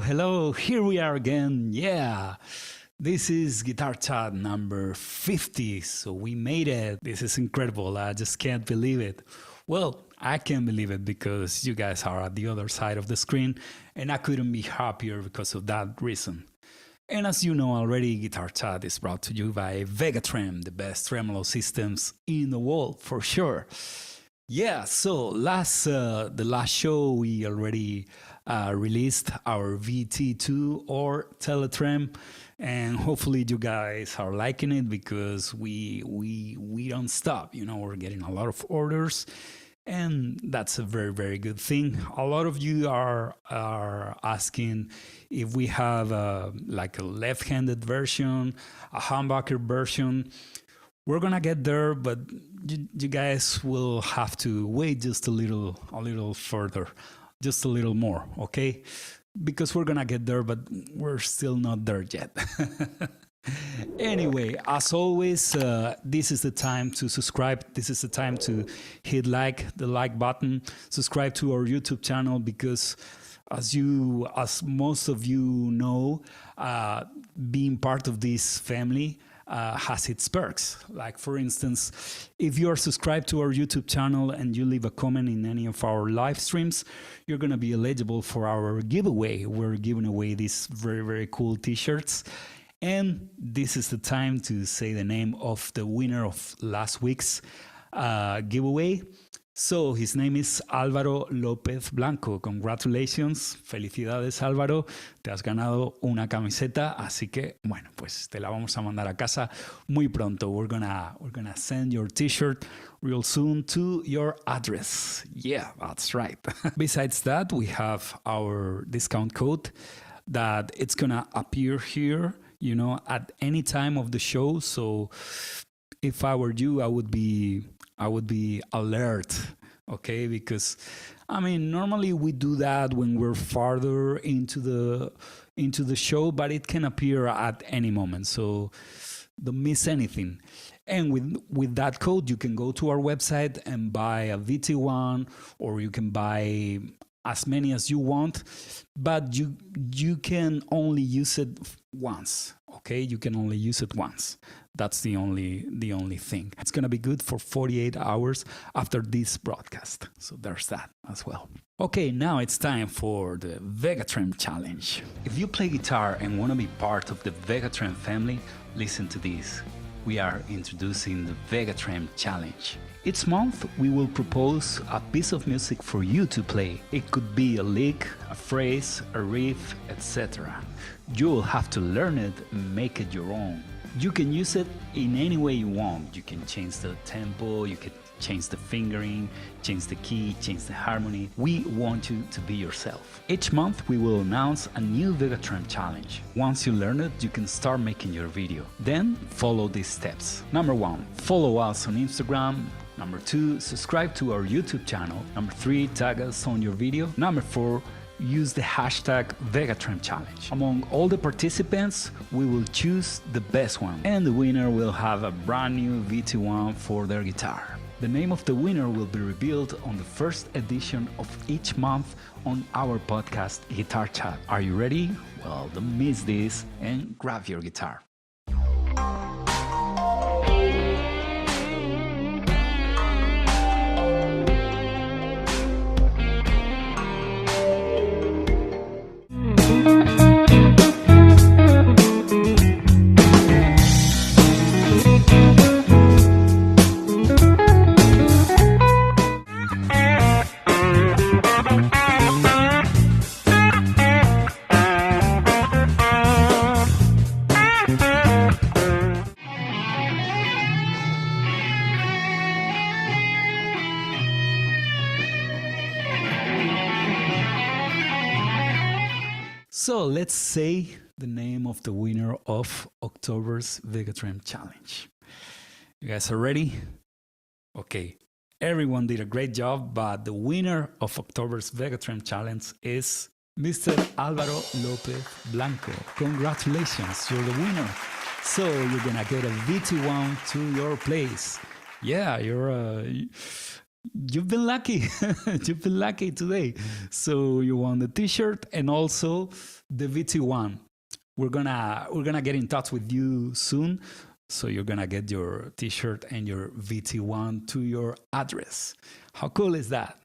hello, here we are again. Yeah, this is Guitar Chat number 50, so we made it. This is incredible, I just can't believe it. Well, I can't believe it because you guys are at the other side of the screen, and I couldn't be happier because of that reason. And as you know already, Guitar Chat is brought to you by Vegatrem, the best tremolo systems in the world, for sure. Yeah, so the last show we already released our VT2 or Teletrem, and hopefully you guys are liking it because we don't stop. You know, we're getting a lot of orders, and that's a very, very good thing. A lot of you are asking if we have like a left-handed version, a humbucker version. We're gonna get there, but you guys will have to wait just a little further, just a little more, okay? Because we're gonna get there, but we're still not there yet. Anyway, as always, this is the time to subscribe. This is the time to hit the like button, subscribe to our YouTube channel, because as most of you know, being part of this family has its perks. Like, for instance, if you are subscribed to our YouTube channel and you leave a comment in any of our live streams, you're going to be eligible for our giveaway. We're giving away these very, very cool t-shirts. And this is the time to say the name of the winner of last week's giveaway. So his name is Álvaro López Blanco. Congratulations, felicidades Álvaro, te has ganado una camiseta, así que bueno, pues te la vamos a mandar a casa muy pronto. We're gonna send your t-shirt real soon to your address. Yeah, that's right. Besides that, we have our discount code that it's gonna appear here, you know, at any time of the show. So if I were you, I would be alert, okay? Because I mean, normally we do that when we're farther into the show, but it can appear at any moment, so don't miss anything. And with that code, you can go to our website and buy a VT1, or you can buy as many as you want, but you can only use it once, okay? You can only use it once. That's the only thing. It's gonna be good for 48 hours after this broadcast. So there's that as well. Okay, now it's time for the Vegatrem challenge. If you play guitar and wanna be part of the Vegatrem family, listen to this. We are introducing the Vegatrem challenge. Each month, we will propose a piece of music for you to play. It could be a lick, a phrase, a riff, etc. You will have to learn it and make it your own. You can use it in any way you want. You can change the tempo, you can change the fingering, change the key, change the harmony. We want you to be yourself. Each month we will announce a new Vegatrem challenge. Once you learn it, you can start making your video. Then follow these steps. Number 1, follow us on Instagram. Number 2, subscribe to our YouTube channel. Number 3, tag us on your video. Number 4, use the hashtag Vegatrem challenge. Among all the participants, we will choose the best one, and the winner will have a brand new VT1 for their guitar. The name of the winner will be revealed on the first edition of each month on our podcast Guitar Chat. Are you ready? Well, don't miss this and grab your guitar. So let's say the name of the winner of October's Vegatrem challenge. You guys are ready? Okay, everyone did a great job, but the winner of October's Vegatrem challenge is Mr. Álvaro López Blanco. Congratulations, you're the winner. So you're gonna get a VT1 to your place. Yeah, You've been lucky. You've been lucky today. So you won the T-shirt and also the VT1. We're gonna get in touch with you soon. So you're gonna get your T-shirt and your VT1 to your address. How cool is that?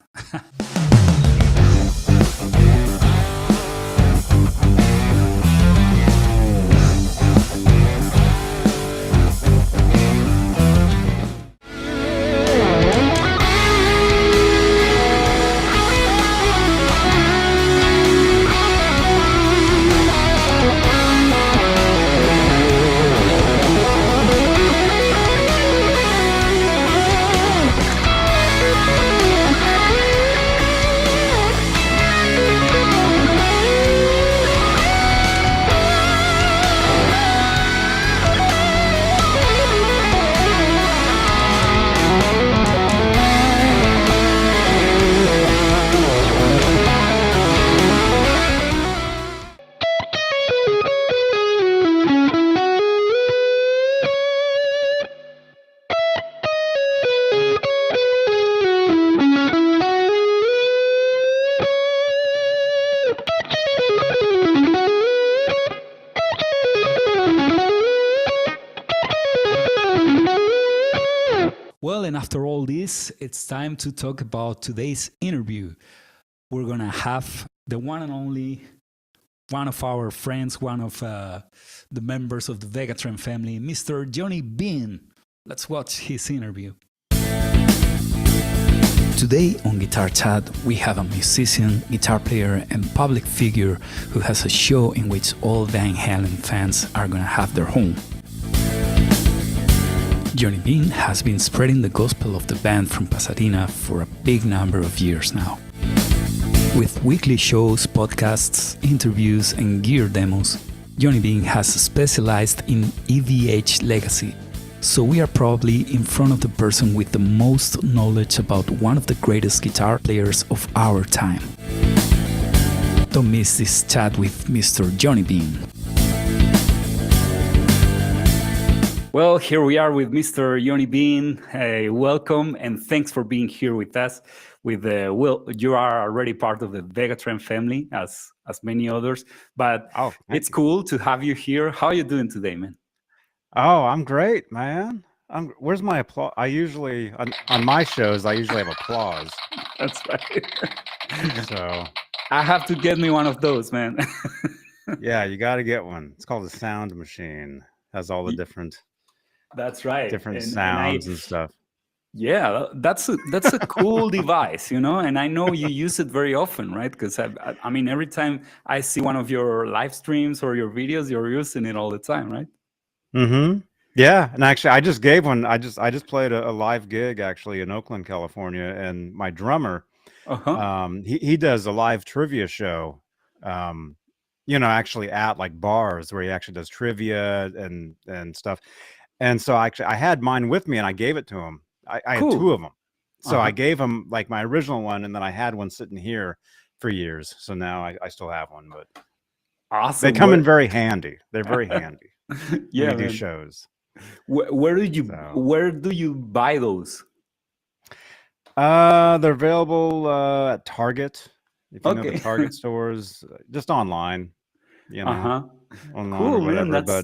Well, and after all this, it's time to talk about today's interview. We're going to have the one and only one of our friends, one of the members of the Vegatrem family, Mr. Johhny Beane. Let's watch his interview. Today on Guitar Chat, we have a musician, guitar player, and public figure who has a show in which all Van Halen fans are going to have their home. Johhny Beane has been spreading the gospel of the band from Pasadena for a big number of years now. With weekly shows, podcasts, interviews, and gear demos, Johhny Beane has specialized in EVH legacy, so we are probably in front of the person with the most knowledge about one of the greatest guitar players of our time. Don't miss this chat with Mr. Johhny Beane. Well, here we are with Mr. Johhny Beane. Hey, welcome and thanks for being here with us. You are already part of the Vegatrem family, as many others. But it's cool to have you here. How are you doing today, man? Oh, I'm great, man. Where's my applause? I usually on my shows I usually have applause. That's right. So I have to get me one of those, man. Yeah, you got to get one. It's called the sound machine. Has all the different. That's right. Different sounds and stuff. Yeah, that's a cool device, you know, and I know you use it very often, right? Because I mean, every time I see one of your live streams or your videos, you're using it all the time, right? Mm-hmm. Yeah, and actually, I just gave one. I just played a live gig actually in Oakland, California, and my drummer, he does a live trivia show, actually at like bars where he actually does trivia and stuff. And so I had mine with me and I gave it to him. I had two of them. So I gave him like my original one, and then I had one sitting here for years. So now I still have one, but awesome. They come in very handy. They're very handy. Yeah, when you do shows. Where do you buy those? They're available at Target. If you know the Target stores, just online. You know, online cool, or whatever. Man,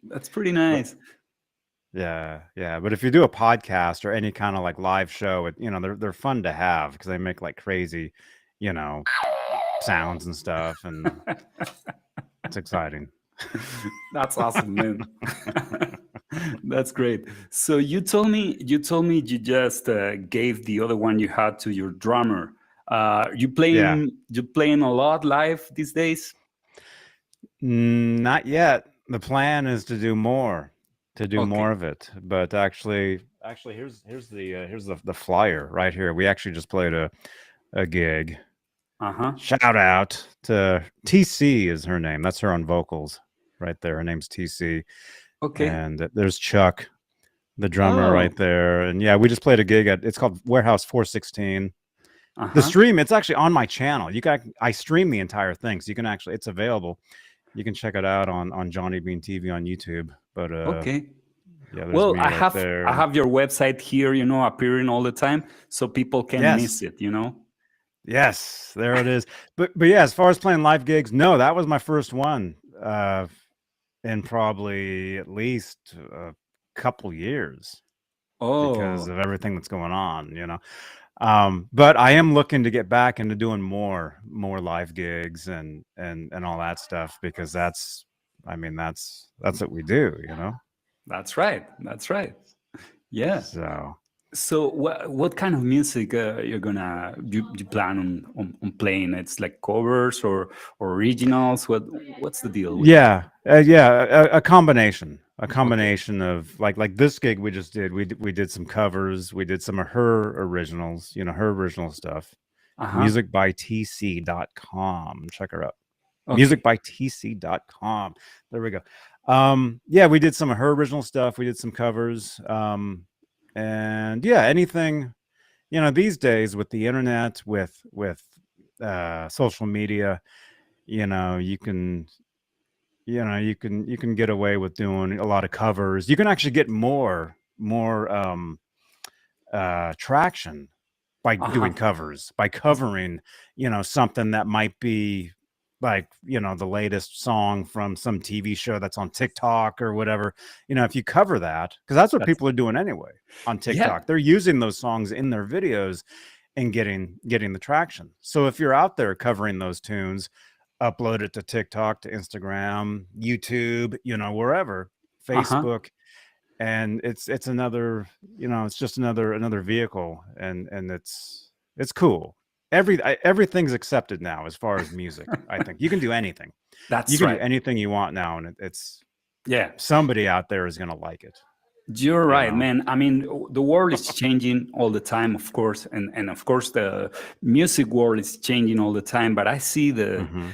that's pretty nice. Yeah. But if you do a podcast or any kind of like live show, they're fun to have because they make like crazy, sounds and stuff, and it's exciting. That's awesome, man. That's great. So you told me you just gave the other one you had to your drummer. You playing a lot live these days? Not yet. The plan is to do more. More of it, but actually here's the flyer right here. We actually just played a gig. Shout out to TC is her name. That's her on vocals right there. Her name's TC. And there's Chuck, the drummer, right there. And yeah, we just played a gig it's called Warehouse 416. The stream, it's actually on my channel. I stream the entire thing, so you can actually, it's available. You can check it out on Johhny Beane TV on YouTube. But Yeah, there's Well, me right I there. have your website here, appearing all the time, so people can miss Yes. it. Yes, there it is. But yeah, as far as playing live gigs, no, that was my first one in probably at least a couple years because Oh, of everything that's going on, But I am looking to get back into doing more live gigs and all that stuff because I mean that's what we do. that's right. That's right. Yeah. So So what kind of music you plan on playing? It's like covers or originals. What's the deal with it? yeah, a combination, Okay. of like this gig we just did. We did some covers. We did some of her originals. Her original stuff. Uh-huh. Musicbytc.com. Check her out. Okay. Musicbytc.com. There we go. Yeah, we did some of her original stuff. We did some covers. And yeah, anything. These days with the internet, with social media, you can you can get away with doing a lot of covers. You can actually get more traction by Uh-huh. doing covers, by covering something that might be like the latest song from some TV show that's on TikTok or whatever. If you cover that, because that's what That's people are doing anyway on yeah. TikTok. They're using those songs in their videos and getting the traction. So if you're out there covering those tunes, upload it to TikTok, to Instagram, YouTube, wherever, Uh-huh. Facebook, and it's another, it's just another vehicle, and it's cool. Everything's accepted now as far as music. I think you can do anything. You That's can do right. anything you want now, and it's Yeah. somebody out there is gonna like it. You're You right, know. man. I mean, the world is changing all the time, of course, and of course the music world is changing all the time. But Hmm.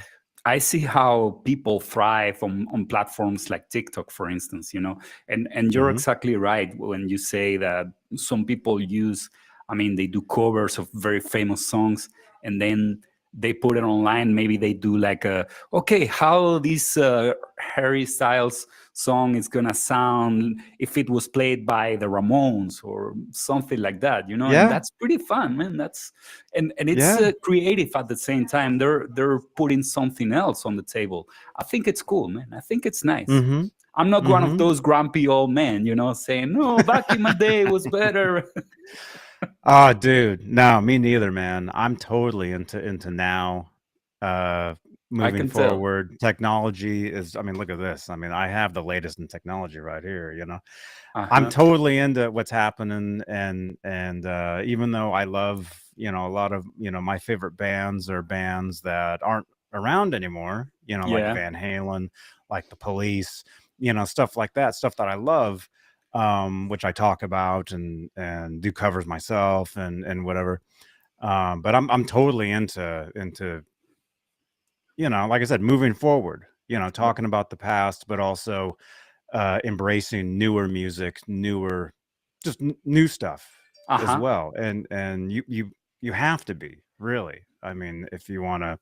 I see how people thrive on platforms like TikTok, for instance, and you're Hmm. exactly right when you say that some people I mean, they do covers of very famous songs and then they put it online. Maybe they do like okay, how this Harry Styles song is gonna sound if it was played by the Ramones or something like that, and Yeah. that's pretty fun, man. That's and it's Yeah. creative at the same time. They're putting something else on the table. I think it's cool, man. I think it's nice. Hmm. I'm not one of Hmm. those grumpy old men, saying no, back in my day it was better. Oh, dude, no, me neither, man. I'm totally into now. Uh, I moving can tell. forward, technology is. I mean, look at this. I mean, I have the latest in technology right here. I'm Uh-huh. totally into what's happening, and even though I love, a lot of, my favorite bands are bands that aren't around anymore. Like Yeah. Van Halen, like the Police, stuff like that, stuff that I love, which I talk about and do covers myself and whatever. But I'm totally into like I said, moving forward. Talking about the past, but also embracing newer music, newer, just new stuff as Uh-huh. well. And you have to be, really. I mean, if you want to,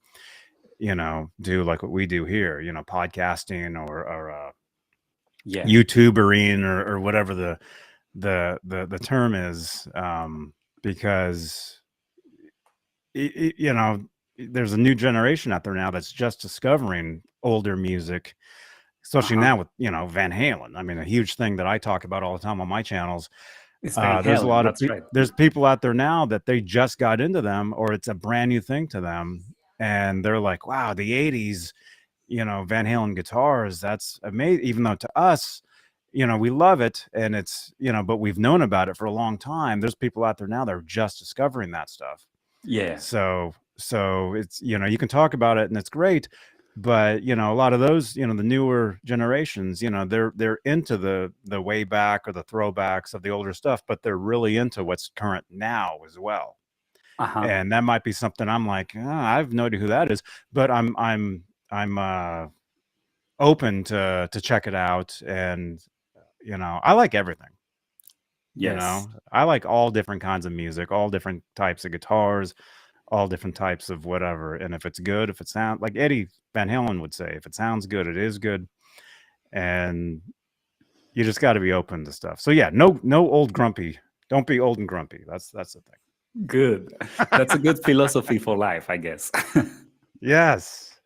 do like what we do here, podcasting or Yeah. YouTubering or whatever the term is, because there's a new generation out there now that's just discovering older music, especially Uh-huh. now with Van Halen. I mean, a huge thing that I talk about all the time on my channels. It's Van There's a Halen. lot of That's right. there's people out there now that they just got into them, or it's a brand new thing to them, and they're like, "Wow, the '80s, Van Halen guitars, that's amazing." Even though to us, we love it, and it's but we've known about it for a long time. There's people out there now that are just discovering that stuff. Yeah. So it's you can talk about it and it's great, but a lot of those the newer generations, they're into the way back or the throwbacks of the older stuff, but they're really into what's current now as well. Uh-huh. And that might be something I'm like, I have no idea who that is, but I'm open to check it out. And I like everything. Yes. I like all different kinds of music, all different types of guitars, all different types of whatever. And if it's good, if it sounds like Eddie Van Halen would say, if it sounds good, it is good. And You just got to be open to stuff. So yeah, no old grumpy. Don't be old and grumpy. That's the thing. Good. That's a good philosophy for life, I guess. Yes.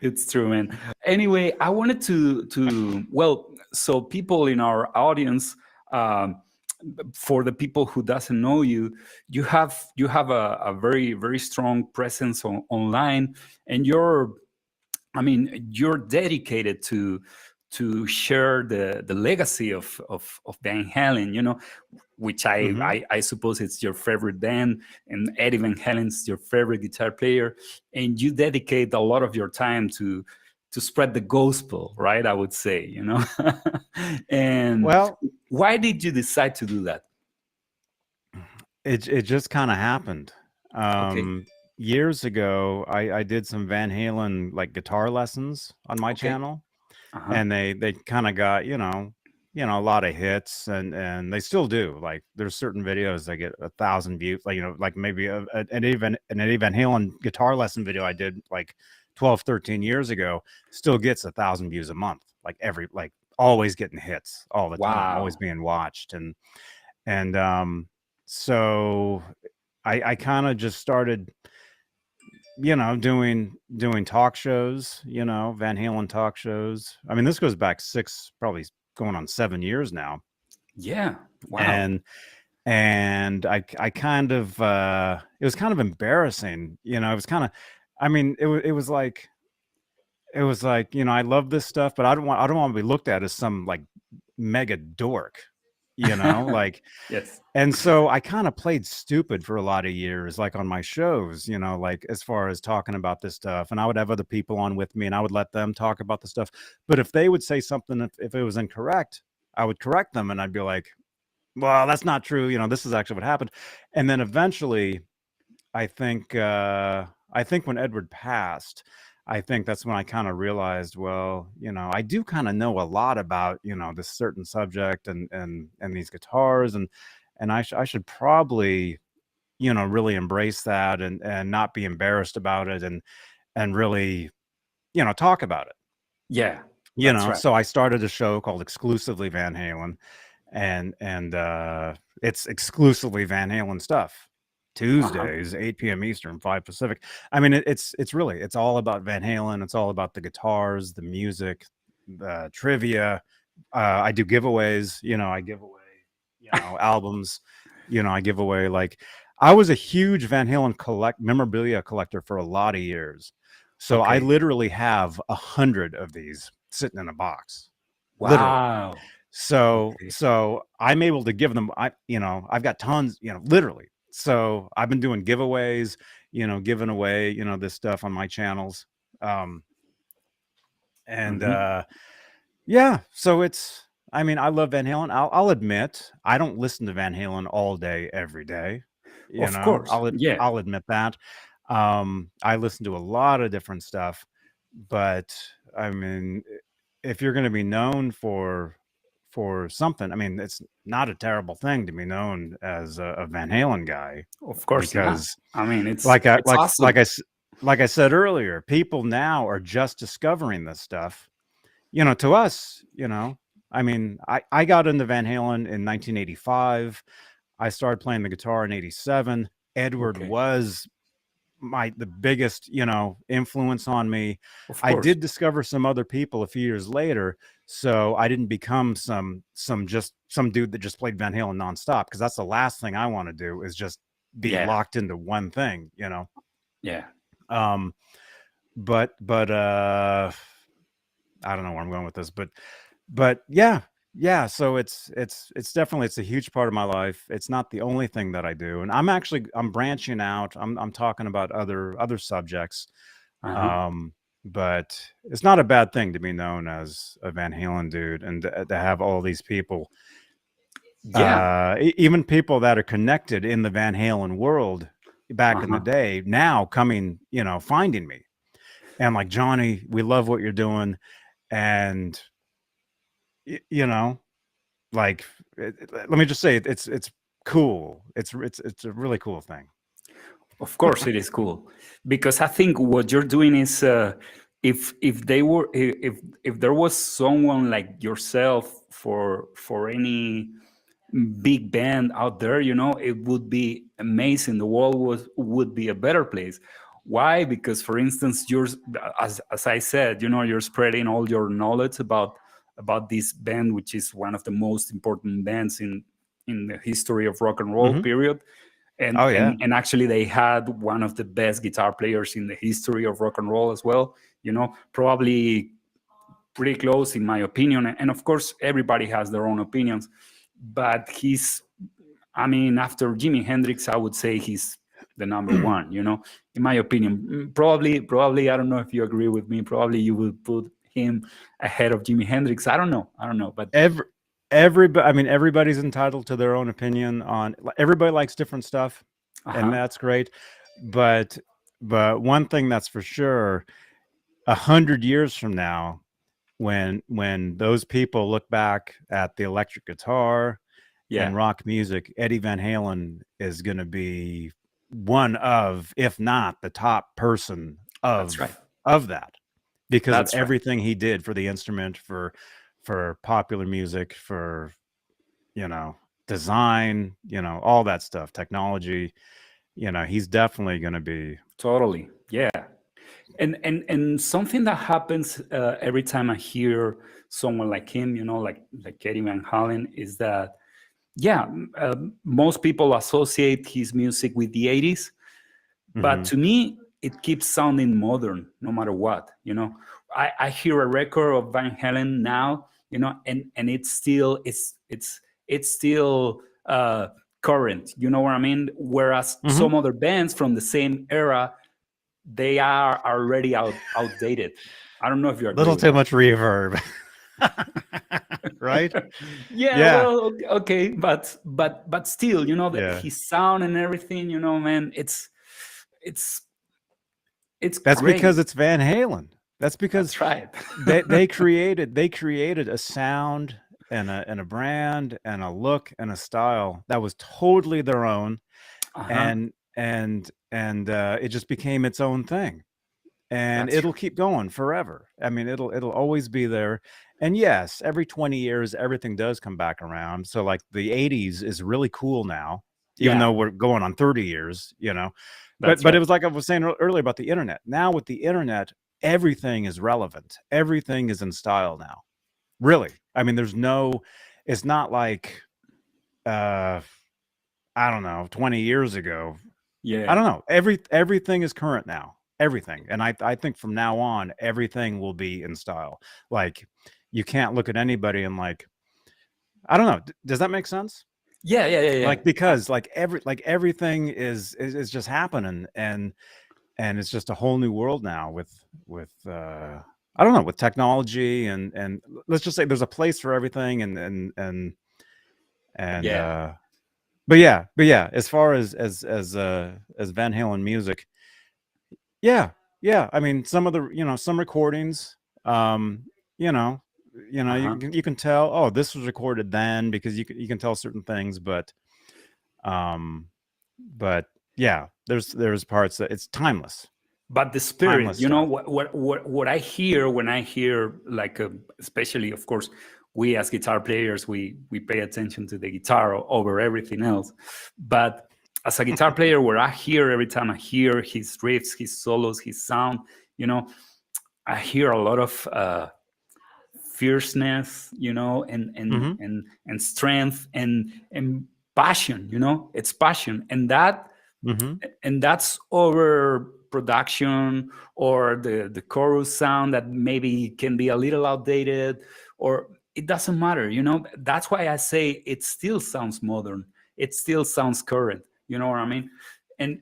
It's true, man. Anyway, I wanted to well, so people in our audience, um, for the people who doesn't know you, you have a very very strong presence online, and you're dedicated to share the legacy of Van Halen, which Mm-hmm. I suppose it's your favorite band, and Eddie Van Halen's your favorite guitar player, and you dedicate a lot of your time to spread the gospel, right? I would say, And Well, why did you decide to do that? it just kind of happened. Okay, Years ago, I did some Van Halen like guitar lessons on my okay, channel, uh-huh. and they kind of got a lot of hits, and they still do. Like there's certain videos that get 1,000 views, like like maybe an Eddie Van Halen guitar lesson video I did like 12, 13 years ago still gets 1,000 views a month, like always getting hits all the time, always Wow. being watched. And so I kind of just started doing talk shows, Van Halen talk shows. I mean, this goes back probably going on 7 years now. Yeah. Wow. And I kind of it was kind of embarrassing, it was kind of, I mean, it was like, I love this stuff, but I don't want to be looked at as some like mega dork, like. Yes. And so I kind of played stupid for a lot of years, like on my shows, like as far as talking about this stuff. And I would have other people on with me and I would let them talk about the stuff. But if they would say something, if it was incorrect, I would correct them and I'd be like, well, that's not true. This is actually what happened. And then eventually, I think when Edward passed, I think that's when I kind of realized, well, I do kind of know a lot about, this certain subject and these guitars, and I should probably, really embrace that and not be embarrassed about it, and really, talk about it. Yeah, that's right. So I started a show called Exclusively Van Halen, and it's exclusively Van Halen stuff. Uh-huh. Tuesdays, 8 p.m. Eastern, 5 Pacific. I mean, it's all about Van Halen. It's all about the guitars, the music, the trivia. I do giveaways. I give away, albums. I give away, like, I was a huge Van Halen memorabilia collector for a lot of years. So I Okay. literally have 100 of these sitting in a box, literally. Wow. So Okay. I'm able to give them. I've got tons. Literally. So I've been doing giveaways. Giving away this stuff on my channels. Um, and Hmm. Yeah. So it's. I mean, I love Van Halen. I'll admit I don't listen to Van Halen all day every day. Of course. Yeah. I'll admit that. I listen to a lot of different stuff, but I mean, if you're going to be known for something, I mean, it's not a terrible thing to be known as a Van Halen guy, Of course not. because I mean, it's like I it's awesome. like I said earlier, people now are just discovering this stuff. To us, I mean, I got into Van Halen in 1985. I started playing the guitar in 87. Edward Okay. was the biggest influence on me. Of I course. did discover some other people a few years later, so I didn't become some dude that just played Van Halen nonstop, because that's the last thing I want to do, is just be Yeah. locked into one thing. Yeah. um but I don't know where I'm going with this, but yeah, so it's definitely, it's a huge part of my life. It's not the only thing that I do, and I'm branching out. I'm talking about other subjects. Uh-huh. But it's not a bad thing to be known as a Van Halen dude, and to have all these people, Yeah. even people that are connected in the Van Halen world back in the Uh-huh. day, now coming, finding me, and like, Johhny, we love what you're doing, and you know, like, let me just say, it's cool. It's a really cool thing. Of course, it is cool, because I think what you're doing is, if there was someone like yourself for any big band out there, it would be amazing. The world would be a better place. Why? Because, for instance, you're, as I said, you're spreading all your knowledge about this band, which is one of the most important bands in the history of rock and roll, Mm-hmm. period. And, Oh, yeah. and actually they had one of the best guitar players in the history of rock and roll as well, probably pretty close in my opinion. And of course everybody has their own opinions, but after Jimi Hendrix, I would say he's the number one, in my opinion. Probably, I don't know if you agree with me, probably you would put him ahead of Jimi Hendrix. I don't know, but everybody, everybody's entitled to their own opinion on, everybody likes different stuff, and that's great. But one thing that's for sure, 100 years from now, when those people look back at the electric guitar and rock music, Eddie Van Halen is going to be one of, if not the top person of that, because of everything he did for the instrument, for popular music, for design, all that stuff, technology. He's definitely going to be totally, yeah. And something that happens every time I hear someone like him, like Eddie Van Halen, is that most people associate his music with the 80s, but to me it keeps sounding modern no matter what. I hear a record of Van Halen now, and it's still current, you know what I mean? Whereas some other bands from the same era, they are already outdated. I don't know if you're little too much reverb. Right? Yeah. Well, okay, but still, his sound and everything, man, it's that's great. because it's Van Halen. That's because they created a sound and a brand and a look and a style that was totally their own, and it just became its own thing, and it'll keep going forever. It'll always be there. And yes, every 20 years everything does come back around. So like the 80s is really cool now, even though we're going on 30 years, but it was like I was saying earlier about the internet. Now with the internet, everything is relevant, everything is in style now, really. It's not like I don't know, 20 years ago. I don't know, everything is current now, everything. And I think from now on everything will be in style. Like, you can't look at anybody and like, I don't know, does that make sense? Yeah. Like, because everything is just happening, and it's just a whole new world now with I don't know, with technology, and let's just say there's a place for everything, and but yeah, as far as Van Halen music, some of the some recordings, you can tell, oh, this was recorded then, because you can tell certain things, but yeah, there's parts that it's timeless. But the spirit, what I hear when I hear, like, especially, of course, we as guitar players, we pay attention to the guitar over everything else. But as a guitar player, what I hear every time I hear his riffs, his solos, his sound, I hear a lot of fierceness, and strength and passion. It's passion, and that's over production, or the chorus sound that maybe can be a little outdated, or it doesn't matter. That's why I say it still sounds modern, it still sounds current. You know what I mean? And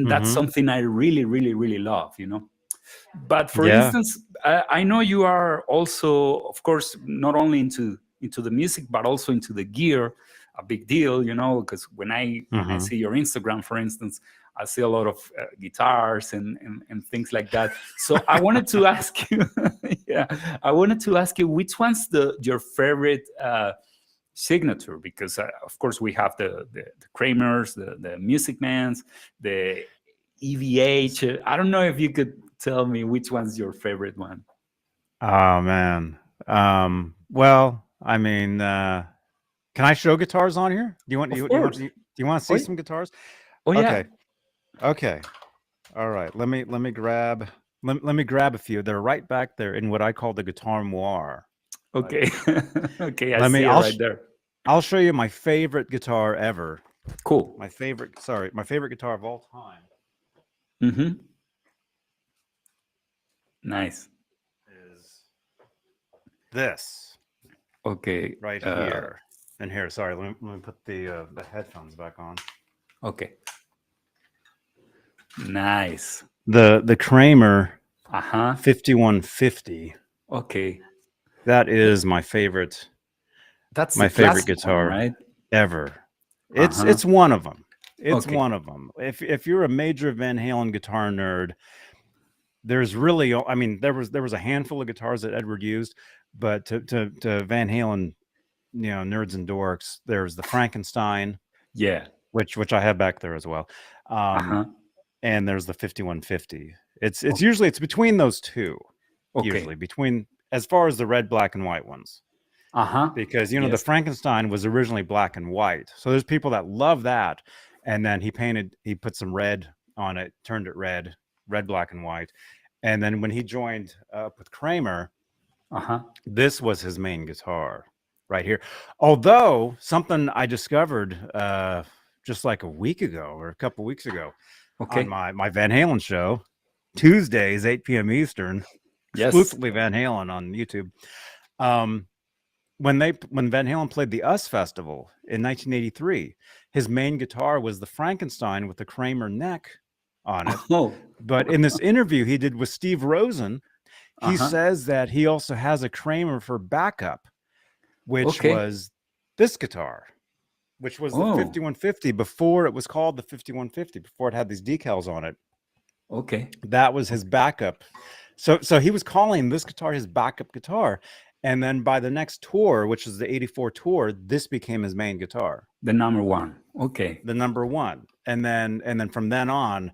that's something I really, really, really love. But for instance, I know you are also, of course, not only into the music, but also into the gear. A big deal, because when I see your Instagram, for instance, I see a lot of guitars and things like that. So I wanted to ask you, which one's your favorite signature? Because of course we have the Kramers, the Music Mans, the EVH. I don't know if you could tell me which one's your favorite one. Oh man, well, I mean, can I show guitars on here? Do you want Of you course. want to see some guitars? Oh yeah. Okay. Okay. All right. Let me grab let me grab a few. They're right back there in what I call the guitar moire. Okay. Okay, I Let me see it right there. I'll show you my favorite guitar ever. Cool. My favorite guitar of all time. Mm-hmm. Nice. Is this Okay. right here. And here, sorry, let me put the headphones back on. Okay. Nice. The Kramer 5150. Okay. That is my favorite. That's My the favorite classic one, guitar right? ever. It's one of them. It's Okay. one of them. If you're a major Van Halen guitar nerd, there's really, I mean, there was a handful of guitars that Edward used, but to Van Halen, nerds and dorks, there's the Frankenstein, Yeah. which I have back there as well, and there's the 5150. It's usually it's between those two, usually between, as far as the red, black, and white ones. Because the Frankenstein was originally black and white, so there's people that love that, and then he put some red on it, turned it red, black, and white, and then when he joined up with Kramer, this was his main guitar right here. Although something I discovered just like a week ago or a couple weeks ago on my Van Halen show, Tuesdays 8 p.m. Eastern, exclusively Van Halen on YouTube. When Van Halen played the US Festival in 1983, his main guitar was the Frankenstein with the Kramer neck on it. But in this interview he did with Steve Rosen, he says that he also has a Kramer for backup, which was this guitar, which was the 5150 before it was called the 5150, before it had these decals on it. That was his backup. So he was calling this guitar his backup guitar. And then by the next tour, which is the 84 tour, this became his main guitar. The number one. The number one. And then from then on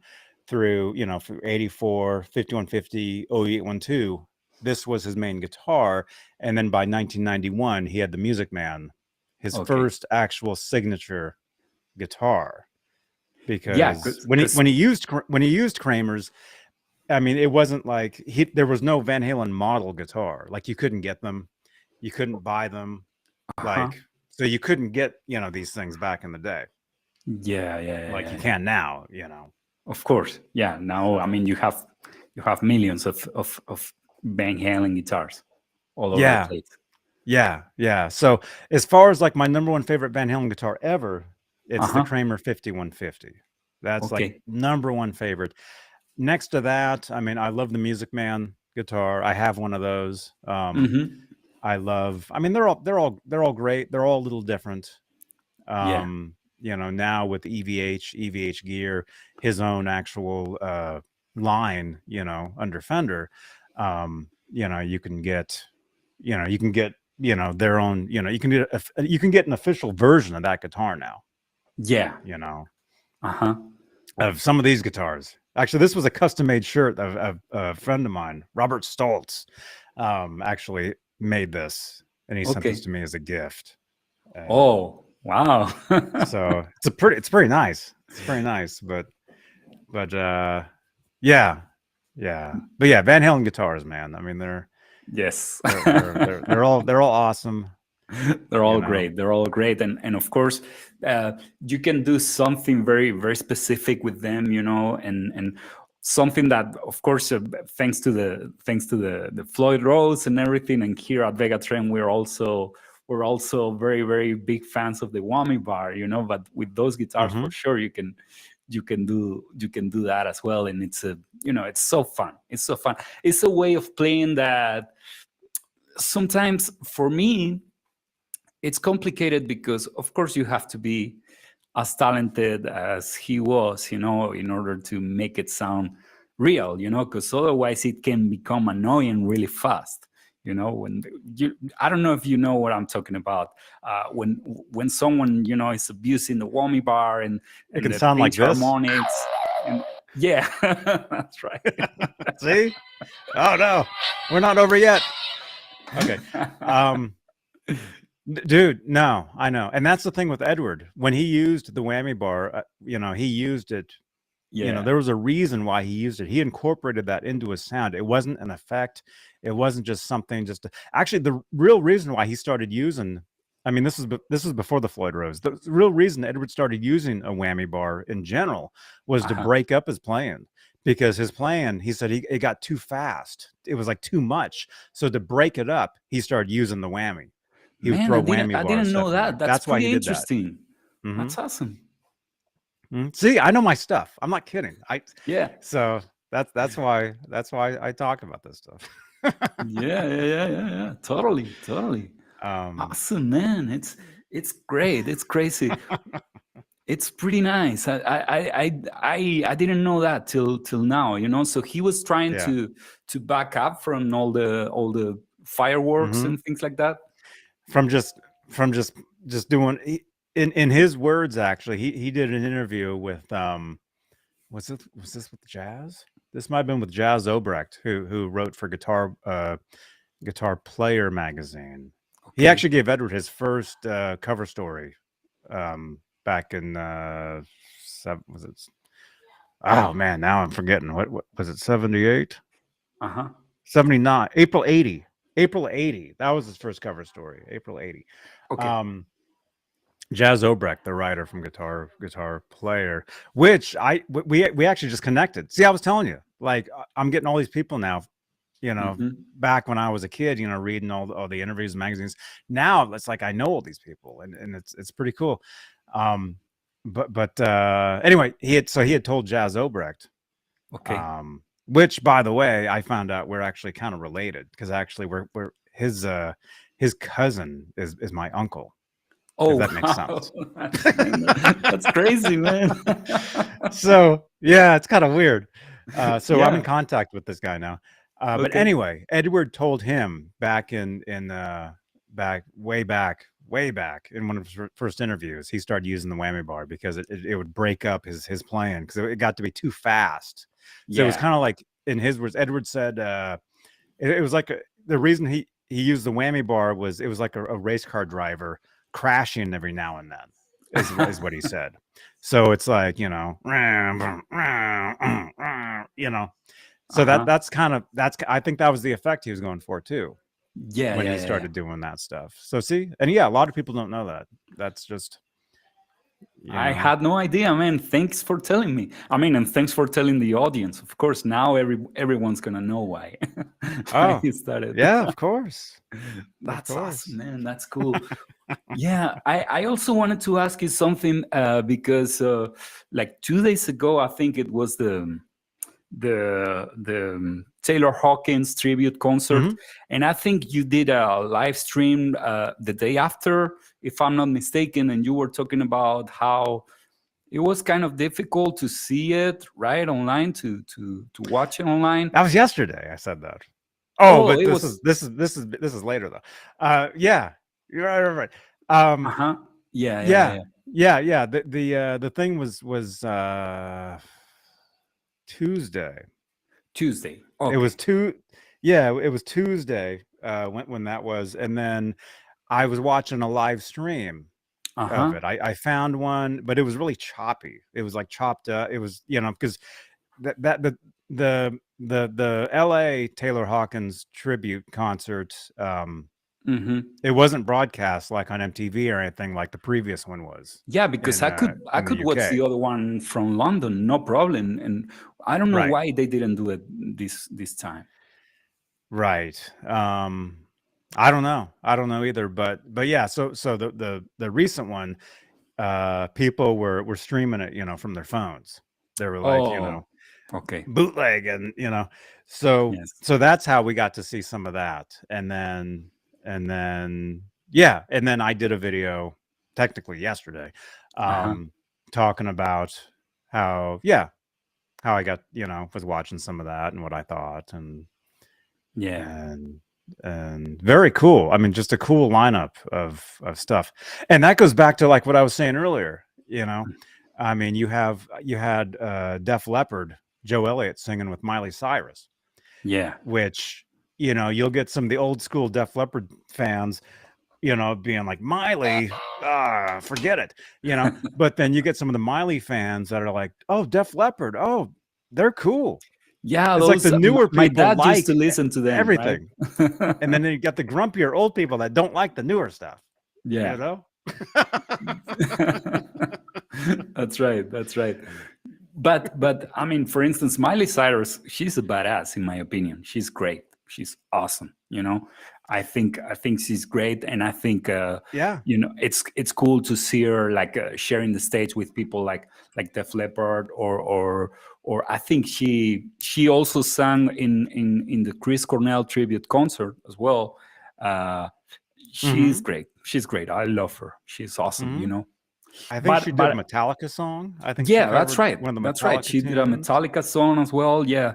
through, through 84, 5150, 0812, this was his main guitar. And then by 1991, he had the Music Man, his first actual signature guitar. Because when he used Kramer's, I mean, it wasn't like there was no Van Halen model guitar. Like, you couldn't get them, you couldn't buy them, so you couldn't get these things back in the day. Like you can now. Of course, yeah. Now, I mean, you have millions of Van Halen guitars all over the place. Yeah. So as far as like my number one favorite Van Halen guitar ever, it's the Kramer 5150. That's like number one favorite. Next to that, I mean, I love the Music Man guitar. I have one of those. I mean, they're all great. They're all a little different. Now with EVH Gear, his own actual line, under Fender, you can get their own, you can get an official version of that guitar now. Of some of these guitars. Actually, this was a custom-made shirt of a friend of mine, Robert Stoltz, actually made this, and he sent this to me as a gift. Oh, wow! So it's pretty nice. It's very nice, but yeah. But yeah, Van Halen guitars, man. I mean, they're all awesome. They're all great. They're all great, and of course, you can do something very, very specific with them, and something that, of course, thanks to the Floyd Rose and everything, and here at Vegatrem, we're also very, very big fans of the whammy bar, But with those guitars, for sure, you can do that as well, and it's it's so fun. It's so fun. It's a way of playing that. Sometimes for me, it's complicated because, of course, you have to be as talented as he was, in order to make it sound real, because otherwise it can become annoying really fast. When I don't know if you know what I'm talking about. When someone, is abusing the whammy bar and it can sound like this. Harmonics. Yeah, that's right. See? Oh no, we're not over yet. Okay. Dude, no, I know. And that's the thing with Edward. When he used the whammy bar, you know, he used it, you know, Yeah. there was a reason why he used it. He incorporated that into his sound. It wasn't an effect. It wasn't just something just to, actually the real reason why he started using, I mean, this is before the Floyd Rose. The real reason Edward started using a whammy bar in general was to Uh-huh. break up his playing, because his playing, he said, it got too fast. It was like too much. So to break it up, he started using the whammy. He would Man, throw whammy I bars didn't know separately. that. That's That's why he pretty did that. interesting. Hmm. That's awesome. See, I know my stuff. I'm not kidding. Yeah. So that's why I talk about this stuff. Yeah. Totally, totally. um, Awesome, man. It's great. It's crazy. It's pretty nice. I didn't know that till now. You know, so he was trying yeah. to back up from all the fireworks Hmm. and things like that. From just just doing in his words, actually, he did an interview with was this with Jazz? This might have been with Jazz Obrecht, who wrote for Guitar Player magazine. He Okay. actually gave Edward his first cover story back in was it? Oh man, now I'm forgetting. What was it? 78, Uh-huh. 79, April 80, April 80. That was his first cover story. April 80. Okay. Um, Jazz Obrecht, the writer from Guitar Player, which we actually just connected. See, I was telling you, like I'm getting all these people now, you know, Hmm. back when I was a kid, you know, reading all the interviews and magazines. Now it's like I know all these people, and it's pretty cool. Um, but anyway, he had told Jazz Obrecht, Okay. which by the way, I found out we're actually kind of related, because actually we're his cousin is my uncle, if Oh, that makes wow. sense. That's crazy, man. So yeah, it's kind of weird. So I'm in Yeah. contact with this guy now. But Okay. anyway, Edward told him back in way back in one of his first interviews, he started using the whammy bar because it would break up his playing, because it got to be too fast. So it was Yeah. kind of like, in his words, Edward said it was like the reason he used the whammy bar was it was like a race car driver crashing every now and then, is what he said. So it's like, you know, you know. So Uh-huh. that's I think that was the effect he was going for too when he Yeah. started doing that stuff. So see, and yeah, a lot of people don't know that. That's just, you I know. had no idea, man. Thanks for telling me. I mean, and thanks for telling the audience. Of course, now everyone's gonna know why why Oh you started. yeah, of course, of That's awesome, course. man. That's cool. Yeah, I also wanted to ask you something because like 2 days ago, I think it was the Taylor Hawkins tribute concert, Hmm. and I think you did a live stream the day after, if I'm not mistaken, and you were talking about how it was kind of difficult to see it right online to watch it online. That was yesterday. I said that. Oh, Oh, but it was. this is later though. Yeah, you're right, right, right. Uh-huh. Yeah, Yeah. yeah. The thing was Tuesday. Tuesday. It was Okay. yeah, it was Tuesday when that was, and then I was watching a live stream of Uh-huh. it. I found one, but it was really choppy. It was like chopped up. It was, you know, because that the LA Taylor Hawkins tribute concert, Hmm. it wasn't broadcast like on MTV or anything like the previous one was Yeah, because I in the could watch UK. the other one from London, no problem. And I don't know Right. why they didn't do it this time. Right. I don't know. I don't know either, but yeah, so the recent one, people were streaming it, you know, from their phones. They were like, you know, Oh, okay. bootleg, and you know, so Yes. that's how we got to see some of that. And then yeah, and then I did a video technically yesterday, Uh-huh. um talking about how, yeah, how I got, you know, was watching some of that and what I thought, Yeah. and very cool. I mean, just a cool lineup of stuff. And that goes back to like what I was saying earlier, you know. I mean, you had Def Leppard, Joe Elliott singing with Miley Cyrus, Yeah. which, you know, you'll get some of the old school Def Leppard fans being like, Miley, forget it, but then you get some of the Miley fans that are like, oh, Def Leppard, oh, they're cool. Yeah, It's like those the newer my people dad used like to listen to them, right? everything. And then you got the grumpier old people that don't like the newer stuff, Yeah. That's right. That's right. But I mean, for instance, Miley Cyrus, she's a badass in my opinion. She's great. She's awesome. I think she's great, and I think Yeah. it's cool to see her like sharing the stage with people like Def Leppard or I think she also sang in the Chris Cornell tribute concert as well. Uh, she's Mm-hmm. great. She's great. I love her. She's awesome. Mm-hmm. I think she But did a but Metallica song. I think she yeah, that's covered right. one of the That's right. Metallica She did a tunes. Metallica song as well. Yeah.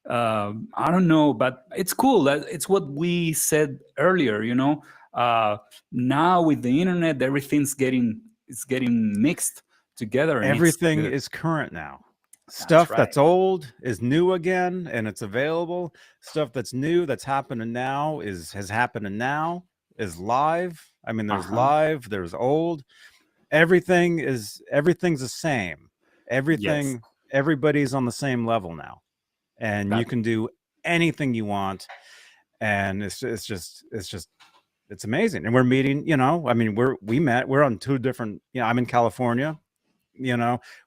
I don't know, but it's cool. It's what we said earlier. Now with the internet, everything's getting mixed together, and it's Everything good. is current now. That's Stuff right. that's old is new again, and it's available. Stuff that's new that's happening now has happened now, is live. I mean, there's Uh-huh. live, there's old. Everything's the same. Yes. Everybody's on the same level now, and you That can do anything you want, and it's amazing. And we're meeting. I mean, we're on two different. I'm in California.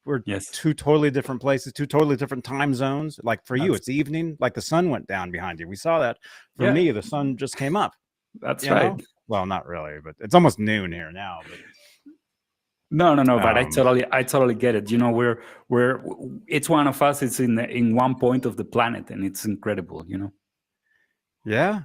We're yes. two totally different places, two totally different time zones. Like for you, That's it's evening. Like the sun went down behind you. We saw that. For yeah, me, the sun just came up. that's You right. know. Well, not really, but it's almost noon here now. No, but But I totally get it. We're each one of us is in one point of the planet, and it's incredible. yeah,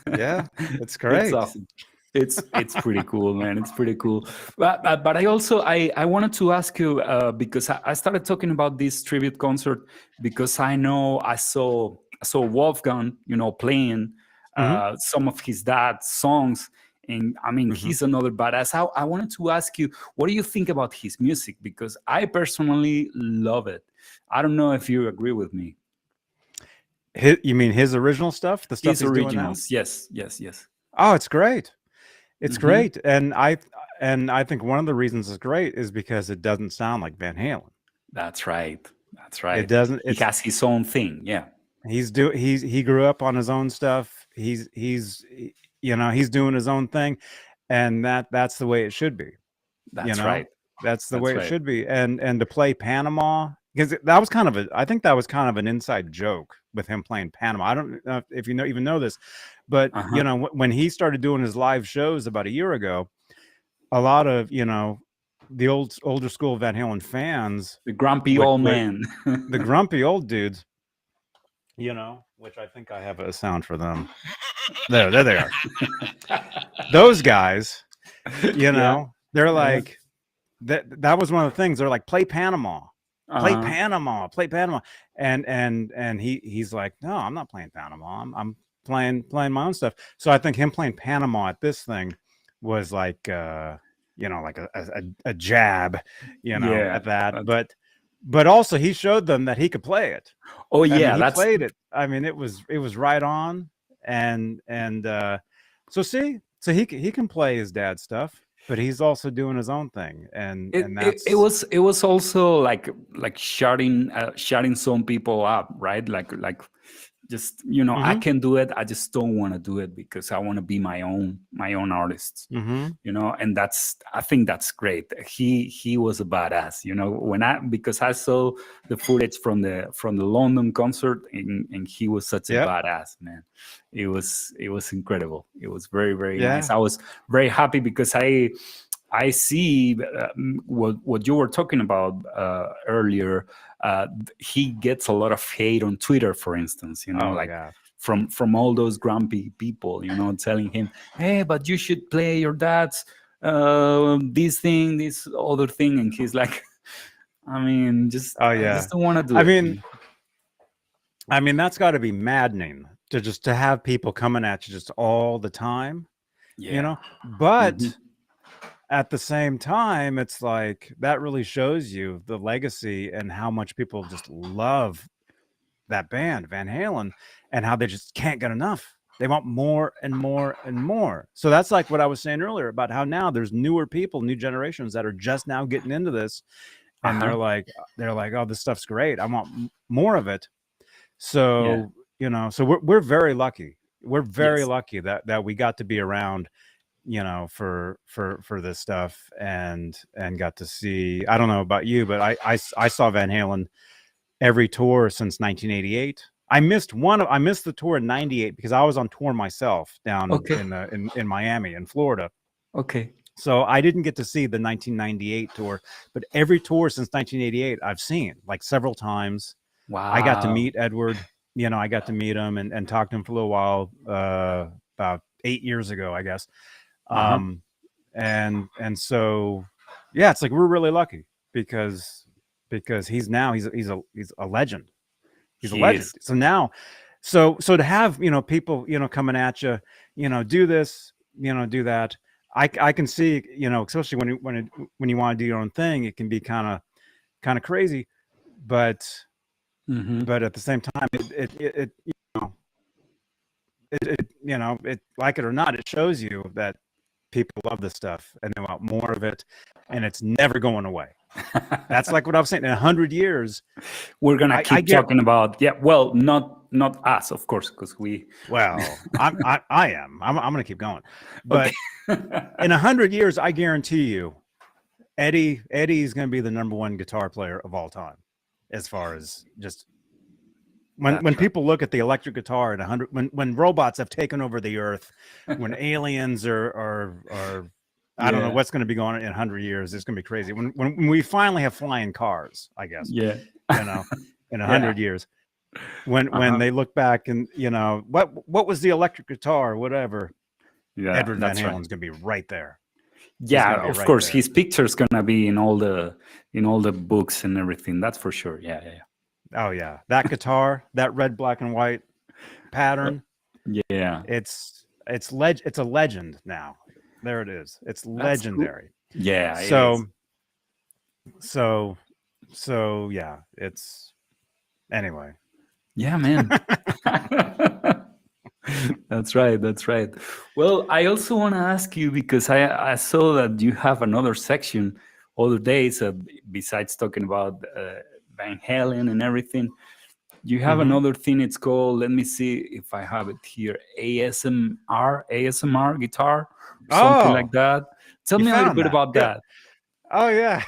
yeah, it's It's great. awesome. It's pretty cool, man. It's pretty cool. But I wanted to ask you because I started talking about this tribute concert because I know I saw Wolfgang, playing Hmm. some of his dad's songs, and I mean Hmm. he's another badass. I wanted to ask you, what do you think about his music? Because I personally love it. I don't know if you agree with me. You mean his original stuff, the stuff His he's doing now? originals, yes, yes, yes. Oh, it's great. It's Hmm. great, and I think one of the reasons it's great is because it doesn't sound like Van Halen. That's right. That's It right. doesn't. He It's has his own thing. Yeah, he grew up on his own stuff. He's doing his own thing, and that's the way it should be. You that's know, right. that's the That's way it right. should be. And to play Panama, because that was kind of I think that was kind of an inside joke with him playing Panama. I don't know if even know this, but Uh-huh. when he started doing his live shows about a year ago, a lot of the older school Van Halen fans The grumpy would old man. the grumpy old dudes, which I think I have a sound for them. There they are. Those guys, Yeah. they're Yeah. like that was one of the things. They're like, play Panama, play Uh-huh. Panama, play Panama, and he's like, no, I'm not playing Panama. I'm playing my own stuff. So I think him playing Panama at this thing was like like a jab, Yeah. at that. That's, But also he showed them that he could play it. oh I mean, yeah. he That's played it. I mean, it was right on, and so he can play his dad's stuff, but he's also doing his own thing, and it, and it, it that's was it was also like shutting some people up, right? Like just I mm-hmm, can do it. I just don't want to do it because I want to be my own artist. mm-hmm, And I think that's great. He was a badass. Because I saw the footage from the London concert, and he was such a yep, badass, man. It was incredible. It was very, very nice. yeah, I was very happy because I see what you were talking about earlier. He gets a lot of hate on Twitter, for instance. oh Like yeah, from all those grumpy people, telling him, "Hey, but you should play your dad's this thing, this other thing," and he's like, "I mean, oh I yeah. just don't want to do I it." mean, that's got to be maddening to have people coming at you just all the time, Yeah. Hmm. But at the same time, it's like that really shows you the legacy and how much people just love that band, Van Halen, and how they just can't get enough. They want more and more and more. So that's like what I was saying earlier about how now there's newer people, new generations that are just now getting into this, and they're like, oh, this stuff's great. I want more of it. So so we're very lucky. We're very lucky that we got to be around, for this stuff and got to see. I don't know about you, but I saw Van Halen every tour since 1988. I missed the tour in 98 because I was on tour myself down in Miami in Florida. Okay. So I didn't get to see the 1998 tour, but every tour since 1988 I've seen like several times. Wow. I got to meet Edward, I got to meet him and talk to him for a little while, about 8 years ago, I guess. And so, yeah, it's like, we're really lucky because he's a legend. He's a legend. So now, so to have, people, coming at you, do this, do that. I can see, especially when you want to do your own thing, it can be kind of crazy, but at the same time, it like it or not, it shows you that people love this stuff and they want more of it, and it's never going away. That's like what I was saying. In 100 years, we're gonna keep talking about. Yeah, well, not us, of course, because we. Well, I am. I'm gonna keep going, but in 100 years, I guarantee you, Eddie's gonna be the #1 guitar player of all time, as far as just. When people look at the electric guitar in 100, when robots have taken over the earth, when aliens are I don't know what's going to be going on in 100 years. It's going to be crazy. When we finally have flying cars, I guess. Yeah. In 100 years, when they look back and what was the electric guitar, whatever. Yeah, Edward Van Halen's going to be right there. Yeah, of course, there. His picture's going to be in all the books and everything. That's for sure. Yeah. Oh yeah, that guitar, that red, black, and white pattern. Yeah, it's a legend now. There it is. It's legendary. Cool. Yeah. So yeah. It's anyway. Yeah, man. That's right. Well, I also want to ask you, because I saw that you have another section other days besides talking about. Van Halen and everything. You have another thing. It's called, let me see if I have it here, ASMR guitar, something like that. Tell me a little bit about that. Oh yeah.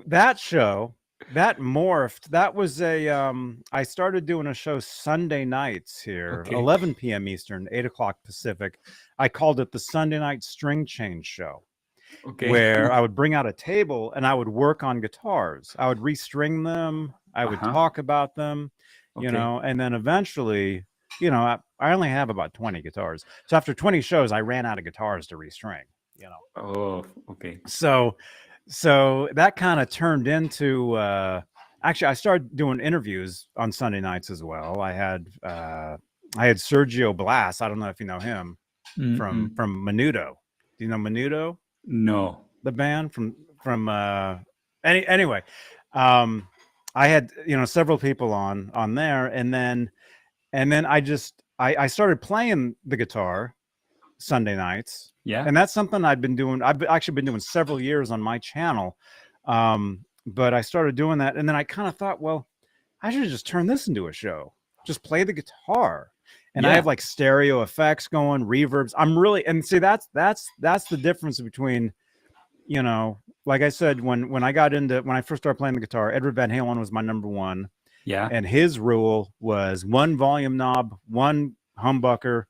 That show, that morphed. That was I started doing a show Sunday nights here, 11 p.m. Eastern, 8 o'clock Pacific. I called it the Sunday Night String Change Show. Where I would bring out a table and I would work on guitars. I would restring them. I would talk about them, and then eventually, I only have about 20 guitars. So after 20 shows, I ran out of guitars to restring, Oh, okay. So that kind of turned into, actually, I started doing interviews on Sunday nights as well. I had Sergio Blas. I don't know if you know him from Menudo. Do you know Menudo? No, the band from anyway. I had several people on there, and then I started playing the guitar Sunday nights. Yeah, and that's something I've been doing. I've actually been doing several years on my channel, but I started doing that, and then I kind of thought, well, I should just turn this into a show. Just play the guitar. And I have like stereo effects going, reverbs. I'm really, and see, that's the difference between, like I said, when I first started playing the guitar, Edward Van Halen was my #1. Yeah. And his rule was 1 volume knob, 1 humbucker,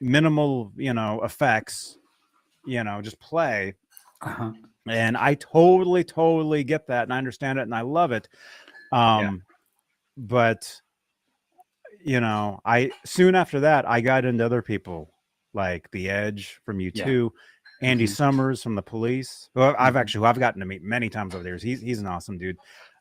minimal, effects, just play. And I totally get that, and I understand it, and I love it. But I soon after that, I got into other people like The Edge from U2, Andy Summers from The Police, who I've gotten to meet many times over the years. He's an awesome dude.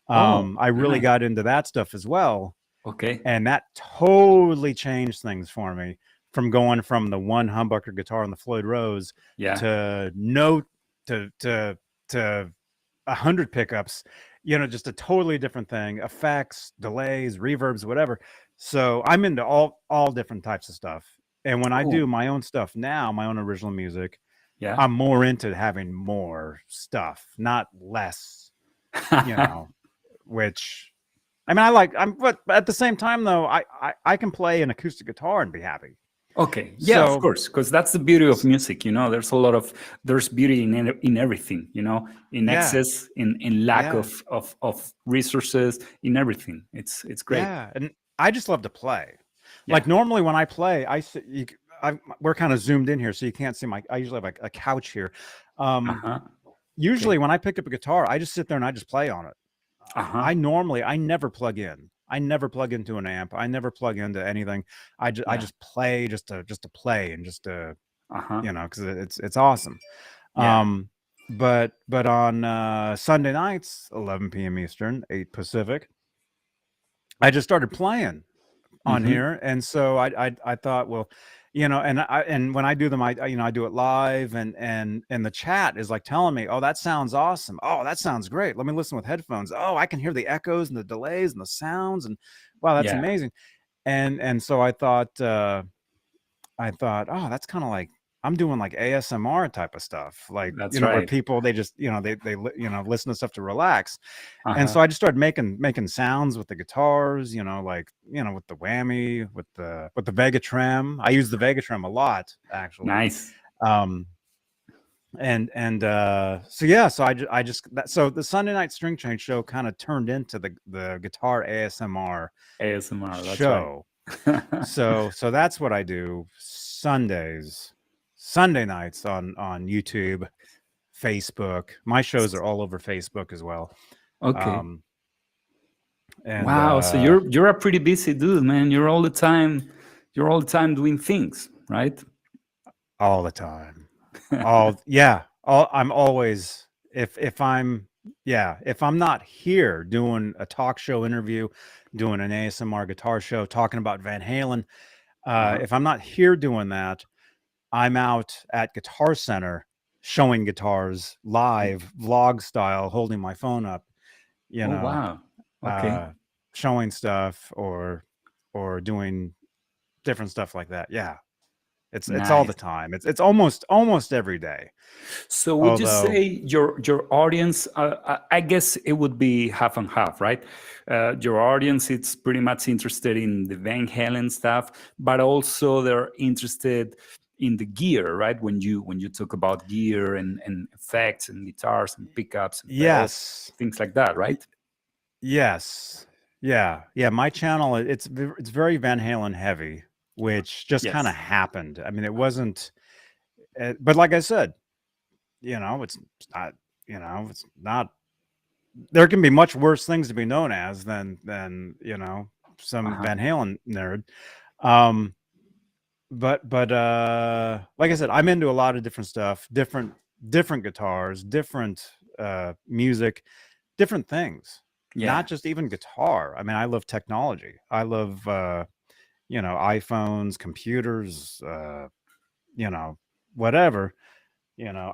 I really got into that stuff as well. Okay. And that totally changed things for me, from going from the 1 humbucker guitar on the Floyd Rose to 100 pickups, just a totally different thing, effects, delays, reverbs, whatever. So I'm into all different types of stuff. And when I do Cool. my own stuff now, my own original music, Yeah. I'm more into having more stuff, not less, you know, which I mean, but at the same time though, I can play an acoustic guitar and be happy. Okay. Yeah, of So course, because that's the beauty of music. There's a lot of there's beauty in everything. In yeah, excess, in lack yeah, of resources, in everything. It's great. yeah. And I just love to play. Yeah. Like normally when I play, we're kind of zoomed in here, so you can't see I usually have a couch here. Uh Um, huh. Okay. Usually when I pick up a guitar, I just sit there and I just play on it. Uh huh. I never plug in. I never plug into an amp. I never plug into anything. I Yeah. just play just to play and just to, Uh huh. because it's awesome. Yeah. But on Sunday nights, 11 p.m. Eastern, 8 Pacific, I just started playing on Mm-hmm. here, and so I thought, well, and when I do them, I do it live, and the chat is like telling me, oh, that sounds awesome, oh, that sounds great, let me listen with headphones, oh, I can hear the echoes and the delays and the sounds, and wow, that's Yeah. amazing. And so I thought, oh, that's kind of like I'm doing like ASMR type of stuff, like That's where right. people they just listen to stuff to relax. Uh And huh. so I just started making sounds with the guitars, like with the whammy, with the Vegatrem. I use the Vegatrem a lot, actually. Nice. Um, so yeah, so so the Sunday night string change show kind of turned into the guitar ASMR ASMR. That's right. show. So that's what I do Sunday nights on YouTube, Facebook. My shows are all over Facebook as well. Okay. Um, and Wow. So you're a pretty busy dude, man. You're all the time doing things, right? all the time, I'm always if I'm not here doing a talk show interview, doing an ASMR guitar show, talking about Van Halen, Uh-huh. if I'm not here doing that, I'm out at Guitar Center showing guitars live, vlog style, holding my phone up, you Oh know, wow. Okay. uh, showing stuff or doing different stuff like that. Yeah, it's all the Nice. time. It's almost every day. So would you Although, say your audience? I guess it would be half and half, right? Your audience, it's pretty much interested in the Van Halen stuff, but also they're interested in the gear, right? When you talk about gear and effects and guitars and pickups and pedals, yes, things like that, y- right? yes, yeah. My channel, it's very Van Halen heavy, which just kind of Yes. happened. I mean, it wasn't, but like I said, it's not, it's not. There can be much worse things to be known as than some Uh-huh. Van Halen nerd. Um, but like I said, I'm into a lot of different stuff, different guitars, different music, different things. Yeah. Not just even guitar. I mean, I love technology. I love iPhones, computers, whatever.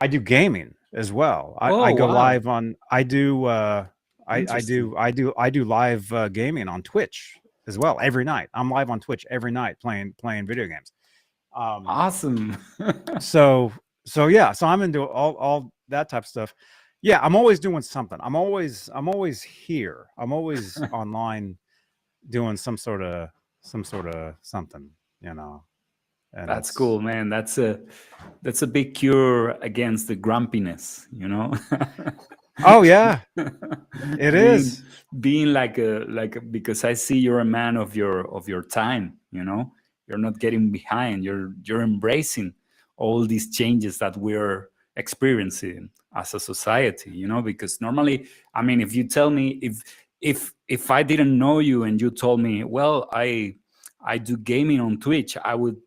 I do gaming as well. I Oh go wow. live on. I do. Interesting. I do live gaming on Twitch as well every night. I'm live on Twitch every night playing video games. Um, Awesome. so yeah, so I'm into all that type of stuff. Yeah, I'm always doing something. I'm always here. I'm always online doing some sort of something, and That's it's cool, man. That's a big cure against the grumpiness. oh yeah, it being is. being because I see you're a man of your time. You're not getting behind. You're embracing all these changes that we're experiencing as a society. Because normally, I mean, if you tell me if I didn't know you and you told me, well, I do gaming on Twitch, I would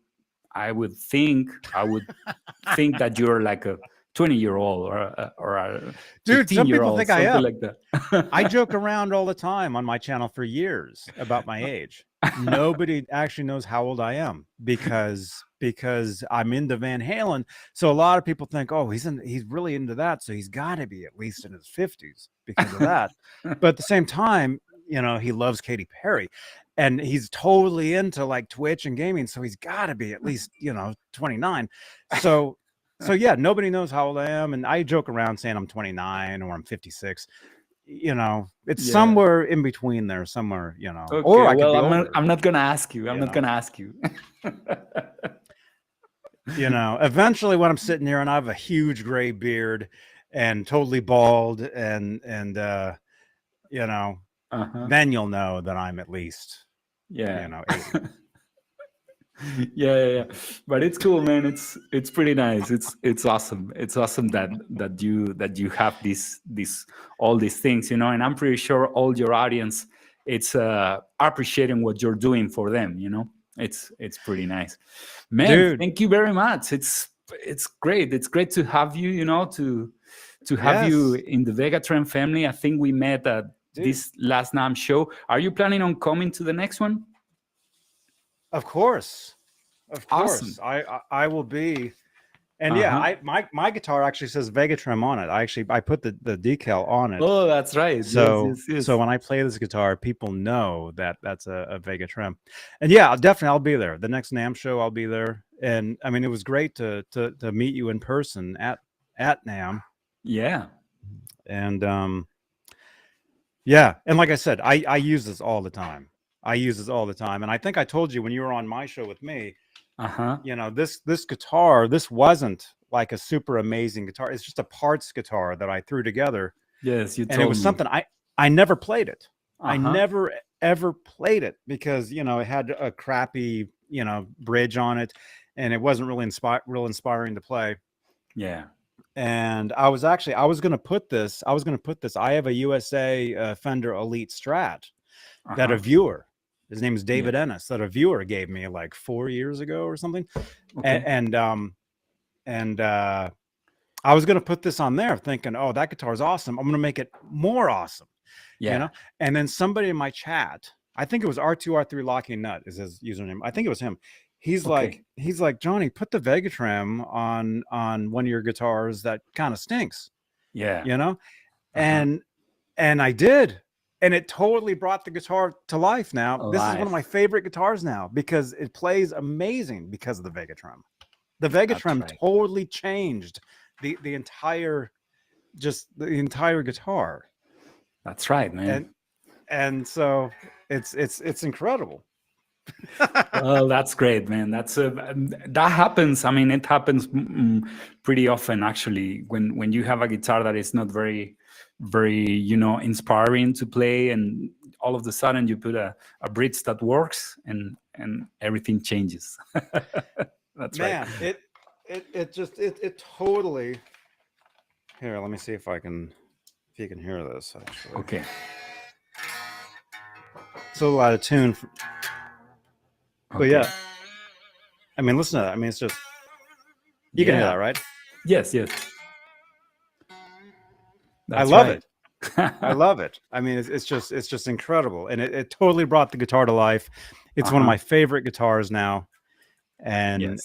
think that you're like a 20-year-old or a Dude, some 15-year people old, think I something am. like that. I joke around all the time on my channel for years about my age. Nobody actually knows how old I am because I'm into Van Halen. So a lot of people think, oh, he's really into that, so he's got to be at least in his 50s because of that. But at the same time, he loves Katy Perry. and he's totally into like Twitch and gaming, so he's got to be at least 29. So yeah, nobody knows how old I am, and I joke around saying I'm 29 or I'm 56. It's somewhere in between there, somewhere, Okay, or I could well, be older. I'm not gonna ask you. I'm not gonna ask you. Eventually when I'm sitting here and I have a huge gray beard and totally bald and then you'll know that I'm at least 80. Yeah. But it's cool, man. It's pretty nice. It's awesome. It's awesome that you have this all these things, and I'm pretty sure all your audience it's appreciating what you're doing for them. It's pretty nice, man. Dude, thank you very much. It's great. It's great to have you. To have you in the Vegatrem family. I think we met at this last NAMM show. Are you planning on coming to the next one? Of course. Awesome. I will be. And yeah, my guitar actually says Vegatrem on it. I put the decal on it. Oh, that's right. So yes. So when I play this guitar, people know that that's a Vegatrem. And yeah, I'll be there. The next NAMM show, I'll be there. And I mean, it was great to meet you in person at NAMM. Yeah. And yeah, and like I said, I use this all the time. And I think I told you when you were on my show with me, this guitar, this wasn't like a super amazing guitar. It's just a parts guitar that I threw together. Yes, you told me. And it was something I never played it. I never ever played it because it had a crappy bridge on it, and it wasn't really real inspiring to play. Yeah. And I was going to put this. I have a USA Fender Elite Strat that a viewer, his name is David Ennis, that a viewer gave me like 4 years ago or something. Okay. And I was going to put this on there thinking, oh, that guitar is awesome. I'm going to make it more awesome. Yeah. And then somebody in my chat, I think it was R2R3 Locking Nut is his username. I think it was him. He's like, Johhny, put the Vegatrem on one of your guitars that kind of stinks. Yeah. And I did. And it totally brought the guitar to life now. This is one of my favorite guitars now because it plays amazing because of the Vegatrem. The Vegatrem totally changed the entire guitar. That's right, man. And so it's incredible. Well, that's great, man. That happens. I mean, it happens pretty often actually when you have a guitar that is not very inspiring to play, and all of a sudden you put a bridge that works and everything changes. That's right. Man, it totally. Here, let me see if you can hear this actually. Okay. It's a little out of tune. But yeah, I mean, listen to that. I mean, it's just you can hear that, right? Yes. I love it. I love it. I mean, it's just incredible, and it totally brought the guitar to life. It's one of my favorite guitars now, and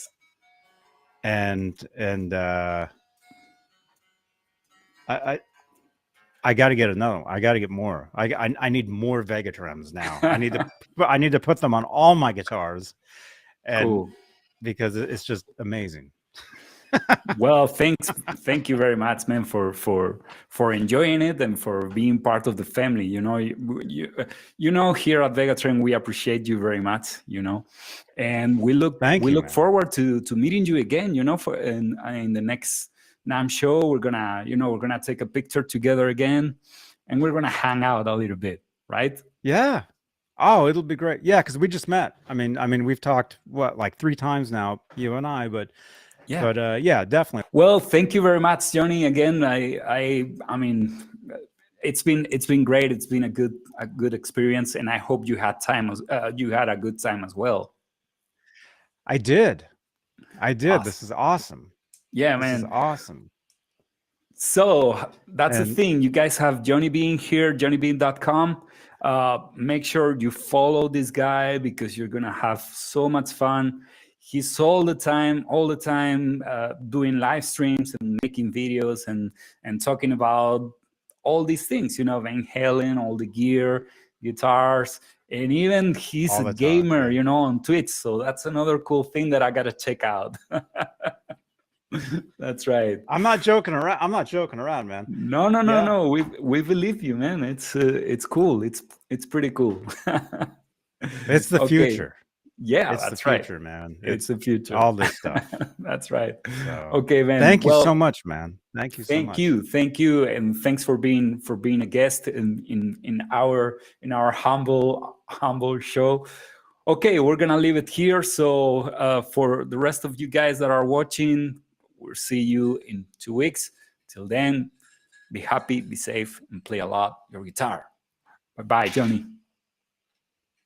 I got to get another one. I got to get more. I need more Vegatrems now. I need to put them on all my guitars, and because it's just amazing. Well, thank you very much, man, for enjoying it and for being part of the family. Here at Vegatrem we appreciate you very much. And we look forward to meeting you again. In the next NAMM show, we're gonna take a picture together again, and we're gonna hang out a little bit, right? Yeah. Oh, it'll be great. Yeah, because we just met. I mean, we've talked like 3 times now, you and I, but. Yeah. But yeah, definitely. Well, thank you very much, Johhny. Again, I mean, it's been great. It's been a good experience, and I hope you had a good time as well. I did. Awesome. This is awesome. Yeah, man. This is awesome. So that's the thing. You guys have Johhny Beane here, JohnnyBeane.com. Make sure you follow this guy because you're gonna have so much fun. He's all the time doing live streams and making videos and talking about all these things, Van Halen, all the gear, guitars, And even he's All a the gamer, talk, you know, on Twitch. So that's another cool thing that I gotta check out. That's right. I'm not joking around. I'm not joking around, man. No, no, no, no. We believe you, man. It's cool. It's pretty cool. It's the future. Yeah, It's that's the future, right. man. It's the future. All this stuff. That's right. So, Okay, man. thank you Well, so much, man. Thank you so much. Thank you, and thanks for being a guest in our humble show. Okay, we're gonna leave it here. So for the rest of you guys that are watching, we'll see you in 2 weeks. Till then, be happy, be safe, and play a lot your guitar. Bye bye, Johhny.